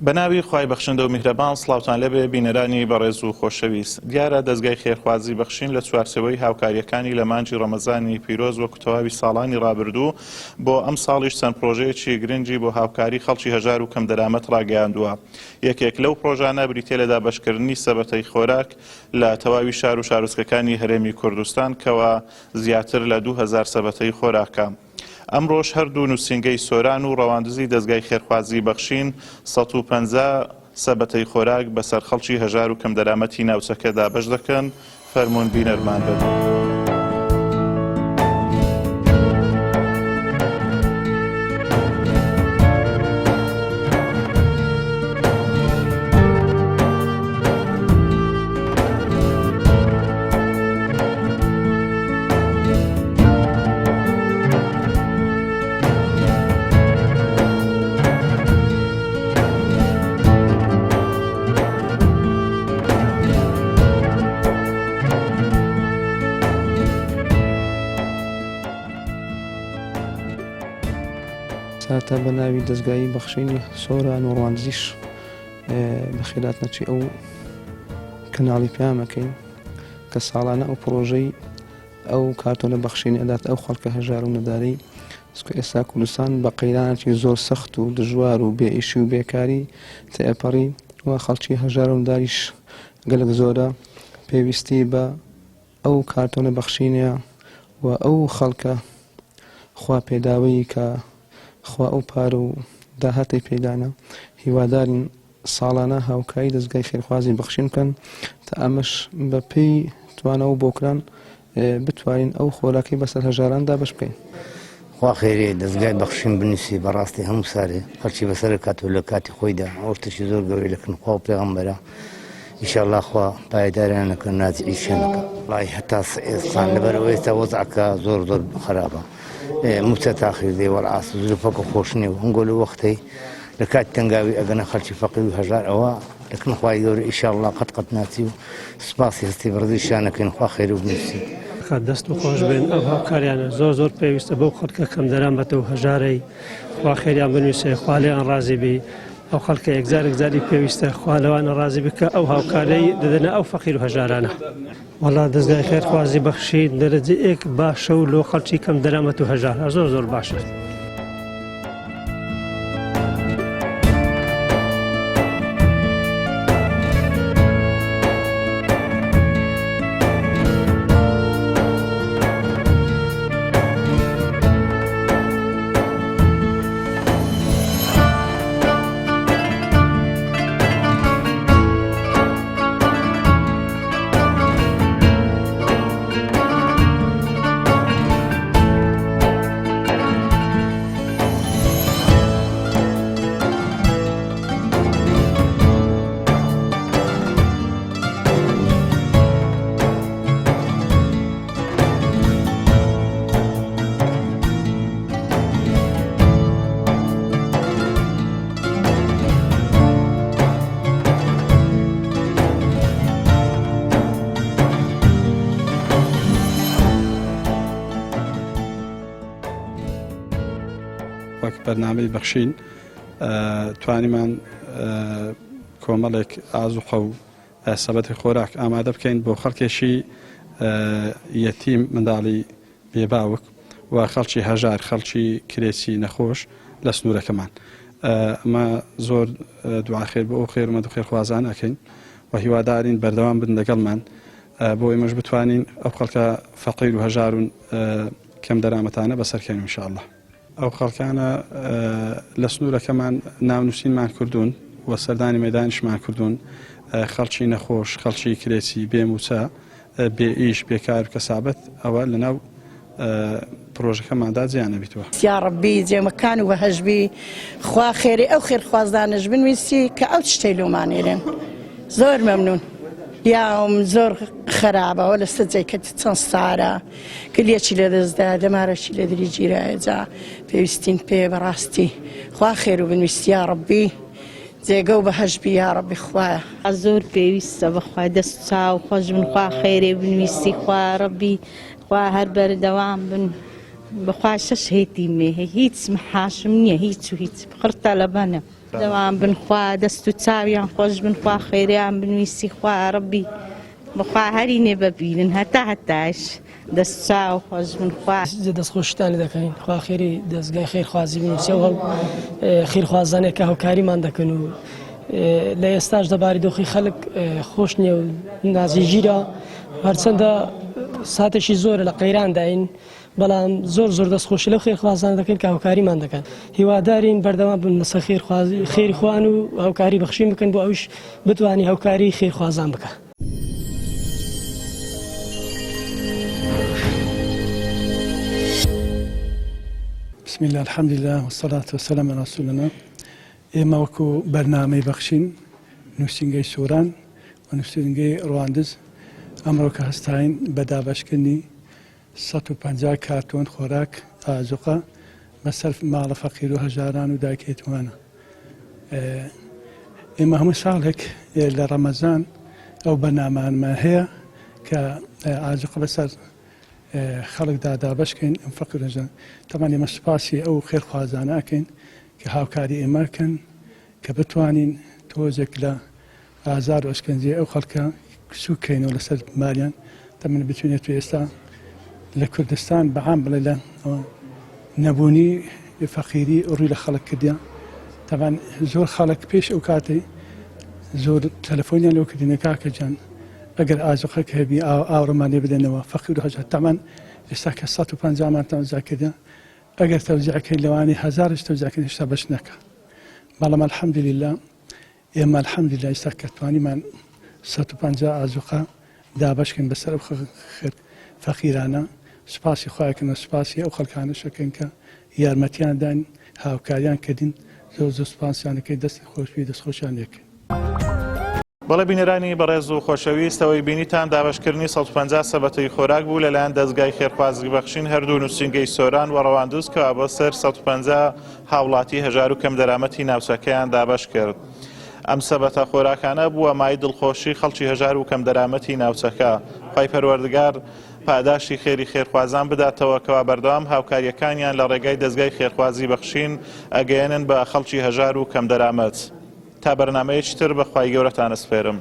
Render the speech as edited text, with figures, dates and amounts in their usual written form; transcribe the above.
بەناوی خوای بەخشندە و میهرەبان سڵاوتان لەبێ بینەرانی بەڕێز و خۆشەویست. دیارە دەستگای خێرخوازی بەخشین لە چوارچێوەی هاوکاریەکانی لە مانگی ڕەمەزانی پیرۆز وەکو تەواوی ساڵانی ڕابردوو بۆ ئەم ساڵیش چەند پرۆژەیەکی گرنگی بۆ هاوکاری خەڵکی هەژار و کەم دەرامەت ڕاگەیاندووە. یەکێک لەو پرۆژانە بریتیە لە دابەشکردنی سەبەتەی خۆراک لە تەواوی شار و شارۆچکەکانی هەرێمی کوردستان کەوا زیاتر لە 2000 سەبەتەی خۆراکە. ئەمڕۆژ هەردوو نووسینگەی سۆران و ڕەواندزی دەستگای خێرخوازی بەخشین 150 سەبەتەی خۆراک بەسەر خەڵکی هەژار و کەم دەرامەتی ناوچەکەدا بەش دەکەن. فەرموون بینەرمان بن. ساتا بەناوی دەستگای بەخشینی سۆران و ڕەواندزیش بەخێرات نەچی ئەو کەناڵی پیامەکەین کە ساڵانە ئەو پرۆژەی ئەو کارتۆنە بەخشینی ئەدات ئەو خەڵکە هەژار و نەداری ئێستا کوردستان بە قەیرانێکی زۆر سەخت و دژوار و بێئیشی و بێکاری تێپەڕی و خەڵکی هەژار و نەداریش گەلک زۆرە پێویستی بە ئەو کارتۆنە بەخشینە و ئەو خەڵکە خوا پێداوی کە خوا ئەو پارە و داهاتی پێدانە هیوادارین ساڵانە هاوکاری دەستگای خێرخوازی بەخشین بکەن تا ئەمەش بە پێی توانەوە بۆکران بتوانین ئەو خۆراکی بەسەر هەژاراندا بەش بکەین. خوا خێرێ دەستگای بەخشین بنووسی بەڕاستی هەموو سارێ خەڵکی بەسەر کات و لە کاتی خۆیدا ئەو شتێکی زۆر گەورەی دەکەن خوا و پێغەمبەرە ئینشاءالله خوا پایداریانەکە نازعی شوێنەکە وڵای هەتا ئێستان لەبەرەوە ئێستا وەزعەکە زۆر خراپە مبتە تاخیر دێ وەڵعاس زلوفەکە خۆش نییە و هەنگۆ لە وەختەی لە کاتی تەنگاوی ئەگەنە خەڵکی فەقیر و هەژار ئەوە دەکەن خوای گەورە ئینشاءالله قەت ناچی و سوپاسی هەستی بەڕێزی شانەکەین خوا خێر و بنووسی دەست و خۆش بێن ئەو هاوکاریانە زۆر پێویستە بەو خەڵکە کەم دەرامەتە و هەژارەی خوا خێریان بنووسێ خوا لێیان ڕازی بی ئەو خەڵکە یەکجاری پێویستە خوا لەوانە ڕازی بکە ئەو هاوکارەی دەدەنە ئەو فەقیر و هەژارانە. وەڵا دەستگای خێرخوازی بەخشین دەرەجەیەک باشە و لۆ خەڵکی کەم دەرامەت و هەژار زۆر باشە. وەک بەرنامەی بەخشین توانیمان کۆمەڵێک ئازوقە و سەبەتی خۆراک ئامادە بکەین بۆ خەڵکێکی یەتیم منداڵی بێباوک و خەڵکی هەژار خەڵکی کرێکی نەخۆش لە سنوورەکەمان. ئەمە زۆر دوعاخێر بۆ ئەو خێرمەند و خێرخوازان ئەکەین و هیوادارین بەردەوام بن لەگەڵمان بۆ ئێمەش بتوانین ئەو خەڵکە فەقیر و هەژارون کەم دەرامەتانە بەسەرکەین ئینشاءالله. ئەو خەڵکانە لە سنوورەکەمان ناونووسینمان کردوون و سەردانی مەدانیشمان کردوون خەڵکی نەخۆش خەڵکی کرێکی بێموچە بێئیش بێکار و کەسابەت ئەوە لەناو پرۆژەکەماندا جیانە بیتوە. یا ڕەبی جێمەکان و بەهەژبی خوا خێری ئەو خێرخوازدانش بنویسی کە ئەو شتەی لۆمانێرن زۆر مەمنون. یاوم زۆر خراپەوە لە سەجێکەتی چەند سارە کلیەکی لە دەستدا دەمارەشی لە دری گیرایەجا پێویستین پێ بەڕاستی خوا خێر و بنویستی یا ڕەبی جێگە و بەهەژبی یا ڕەبی خوایە زۆر پێویستە بەخوا دەست چاو خۆش بن خوا خێرێ بنویستی خوا ڕەبی خوا هەر بەردەوام بن بەخوا شەش هێتی مێ هیچ محاشم نییە هیچ و هیچ قڕتە لەبەنە دەوام بنخوا دەست و چاویان خۆش بنخوا خێریان بنویسی خوا ڕەبی بخوا هەرینێ ببینن هەتاش دەست چاو خۆش بنخوا دەستخۆشتانی دەکەین خوا خێری دەستگای خێرخوازی بنووسێ و هەڵ خێرخوازانێک کە هەوکاریمان دەکەن و لە ئێستاش دەباری دۆخی خەڵک خۆش نییە و نازیژیرە هەرچەندە ساتێکی زۆرە لە قەیرانداین بەڵام زۆر دەستخۆشی لەو خێرخوازان دەکەن کە هاوکاریمان دەکەن هیوادارین بەردەوام بن لەسەر خێری خوان و هاوکاری بەخشین بکەن بۆ ئەوش بتوانی هاوکاری خێرخوازان بکە. بسم الله الحمد لله والصلاة والسلام على رسول الله. ئێمە وەکو بەرنامەی بەخشین نووسینگەی سووران و نووسینگەی ڕواندز ئەمڕۆ کە هەستاین بە دابەشکردنی 150 کارتۆن خۆراک ئازوقە بەسەر ماڵە فەقیر و هەژاران و دایکێتوانە. ئێمە هەموو ساڵێک لە ڕەمەزان ئەو بەرنامەمان هەیە کە ئازوقە بەسەر خەڵکدا دابەشکەین ئەم فەقیر و هەژاران. تەمان ئێمە سوپاسی ئەو خێرخوازانەکەین کە هاوکاری ئێمەکەن کە بتوانین تۆزێک لە ئازار و ئەشکەنجی ئەو خەڵکە سوکەینەوە لەسەر ماریان تەمەن بتوانێت ئێستا لە کوردستان بەعام بڵێ لە نەبوونی فەقیری ڕووی لە خەڵک کردیان. تەمان زۆر خەڵک پێش ئەو کاتەی زۆر تەلەفۆنیان لەو کردینە کاکە جان ئەگەر ئازوقە کە هەبی ئاوڕەمان لێ بدەنەوە فەقیر و هەژار. تەمان ئێستا کە 150مان تەوزیع کردیان ئەگەر تەوزیعەکەی لەوانی هەزارش تەوزیعەکەی هێشتا بەش نەکە. بەڵام الحەمدوللیلا ئێمە الحەمدوللیلا ئێستا کە توانیمان 150 ئازوقە دابەشکەین بەسەر ئەو فەقیرانە سوپاسی خوایەکەن و سوپاسی ئەو خەڵکانەشەکەن کە یارمەتیان داین هاوکاریان کردین زۆر سوپاسیانەکەی دەستی خۆشوی دەستخۆشیان لێکرد. بەڵێ بینەرانی بەڕێز و خۆشەویستەوەی بینیتان دابەشکردنی 150 سەبەتەی خۆراک بوو لەلایەن دەستگای خێرخوازی بەخشین هەردوو نووسینگەی سۆران و ڕەواندوز کە بۆ سەر 150 هاوڵاتی هەژار و کەم دەرامەتی ناوچەکەیان دابەش کرد. ئەم سەبەتە خۆراکانە بووە مای دڵخۆشی خەڵکی هەژار و کەم دەرامەتی ناوچەکە. خوای پەروەردگار پاداشی خێری خێرخوازان بداتەوە کەوا بەردەوام هاوکاریەکانیان لە ڕێگای دەستگای خێرخوازی بەخشین ئەگەیەنن بە خەڵکی هەژار و کەم دەرامەت. تا بەرنامەیەکی تر بەخوای گەورەتان ئەسپێرم.